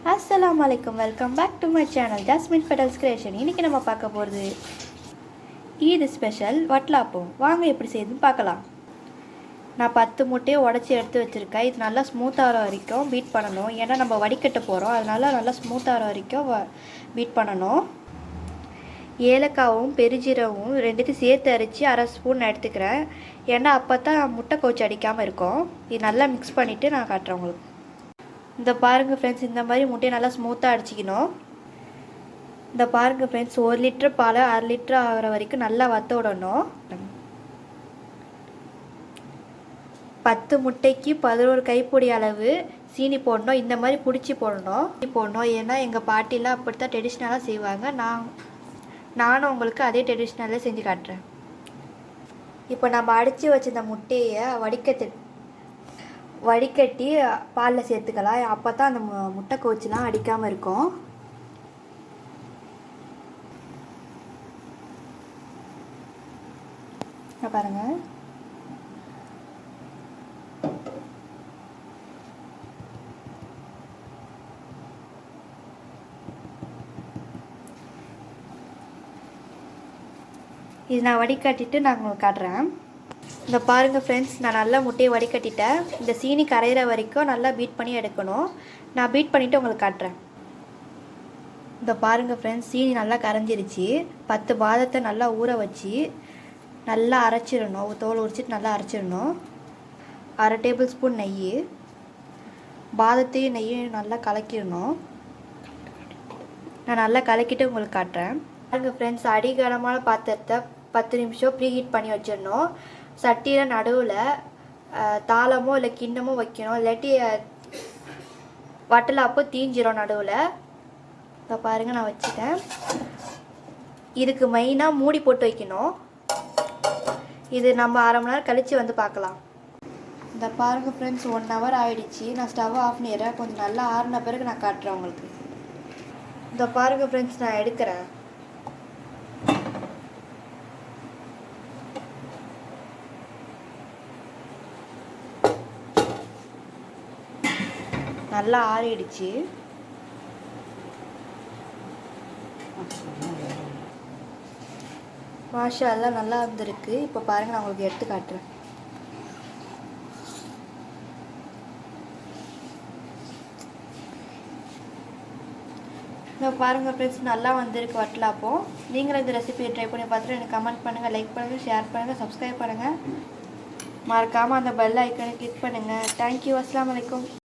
அஸ்ஸலாமு அலைக்கும், welcome back to my channel Jasmine Petals Creation. இன்றைக்கி நம்ம பார்க்க போகிறது ஈத் ஸ்பெஷல் வட்லாப்பம். வாங்க எப்படி செய்யுதுன்னு பார்க்கலாம். நான் 10 முட்டையை உடச்சி எடுத்து வச்சுருக்கேன். இது நல்லா ஸ்மூத்தாகிற வரைக்கும் பீட் பண்ணணும். ஏன்னா நம்ம வடிகட்ட போகிறோம், அதனால் நல்லா ஸ்மூத்தாகிற வரைக்கும் பீட் பண்ணணும். ஏலக்காவும் பெருஜீரகமும் ரெண்டுத்தையும் சேர்த்து அரைச்சி 1/2 ஸ்பூன் எடுத்துக்கிறேன். ஏன்னா அப்போ தான் முட்டை கோச்சி அடிக்காமல் இருக்கும். இது நல்லா மிக்ஸ் பண்ணிவிட்டு நான் காட்டுறேன் உங்களுக்கு. இந்த பாருங்கள் ஃப்ரெண்ட்ஸ், இந்த மாதிரி முட்டையை நல்லா ஸ்மூத்தாக அடிச்சிக்கணும். இந்த பாருங்கள் ஃப்ரெண்ட்ஸ், 1 லிட்டர் பால் 1/2 லிட்டர் ஆகிற வரைக்கும் நல்லா வற்ற விடணும். 10 முட்டைக்கு 11 கைப்பிடி அளவு சீனி போடணும். இந்த மாதிரி பிடிச்சி போடணும். ஏன்னா எங்கள் பாட்டிலாம் அப்படித்தான் ட்ரெடிஷ்னலாக செய்வாங்க. நானும் உங்களுக்கு அதே ட்ரெடிஷ்னலாக செஞ்சு காட்டுறேன். இப்போ நம்ம அடித்து வச்ச இந்த முட்டையை வடிகட்டி பாலில் சேர்த்துக்கலாம். அப்போ தான் அந்த முட்டை கோச்சிலாம் அடிக்காமல் இருக்கும். பாருங்கள், இது நான் வடிகட்டிட்டு நான் உங்களுக்கு காட்டுறேன். இந்த பாருங்கள் ஃப்ரெண்ட்ஸ், நான் நல்லா முட்டையை வடிகட்டிட்டேன். இந்த சீனி கரையிற வரைக்கும் நல்லா பீட் பண்ணி எடுக்கணும். நான் பீட் பண்ணிவிட்டு உங்களுக்கு காட்டுறேன். இந்த பாருங்கள் ஃப்ரெண்ட்ஸ், சீனி நல்லா கரைஞ்சிருச்சு. 10 பாதத்தை நல்லா ஊற வச்சு நல்லா அரைச்சிடணும். தோல் உரிச்சிட்டு நல்லா அரைச்சிடணும். 1/2 டேபிள் ஸ்பூன் நெய், பாதத்தையும் நெய்யும் நல்லா கலக்கிடணும். நான் நல்லா கலக்கிட்டு உங்களுக்கு காட்டுறேன். பாருங்கள் ஃப்ரெண்ட்ஸ், அடிகனமான பாத்திரத்தை 10 நிமிஷம் ப்ரீ ஹீட் பண்ணி வச்சிடணும். சட்டியில் நடுவில் தாளமோ இல்லை கிண்ணமோ வைக்கணும், இல்லாட்டி வட்டலாப்போ தீஞ்சிரும் நடுவில். இப்போ பாருங்கள், நான் வச்சுட்டேன். இதுக்கு மெயினாக மூடி போட்டு வைக்கணும். இது நம்ம 1/2 மணி நேரம் கழித்து வந்து பார்க்கலாம். இந்த பாருங்கள் ஃப்ரெண்ட்ஸ், 1 ஹவர் ஆகிடுச்சு. நான் ஸ்டவ் ஆஃப் பண்ணிடுறேன். கொஞ்சம் நல்லா ஆறின பிறகு நான் காட்டுறேன் உங்களுக்கு. இந்த பாருங்கள் ஃப்ரெண்ட்ஸ், நான் எடுக்கிறேன். நல்லா ஆறிடுச்சு. மாஷா அல்லாஹ், நல்லா வந்திருக்கு. இப்போ பாருங்கள், நான் உங்களுக்கு எடுத்து காட்டுறேன். இப்போ பாருங்கள் ஃப்ரெண்ட்ஸ், நல்லா வந்திருக்கு வட்டலாப்போ. நீங்களும் இந்த ரெசிபியை ட்ரை பண்ணி பார்த்துட்டு எனக்கு கமெண்ட் பண்ணுங்கள், லைக் பண்ணுங்கள், ஷேர் பண்ணுங்கள், சப்ஸ்கிரைப் பண்ணுங்கள். மறக்காமல் அந்த பெல் ஐக்கனை கிளிக் பண்ணுங்கள். தேங்க்யூ. அஸ்ஸலாமு அலைக்கும்.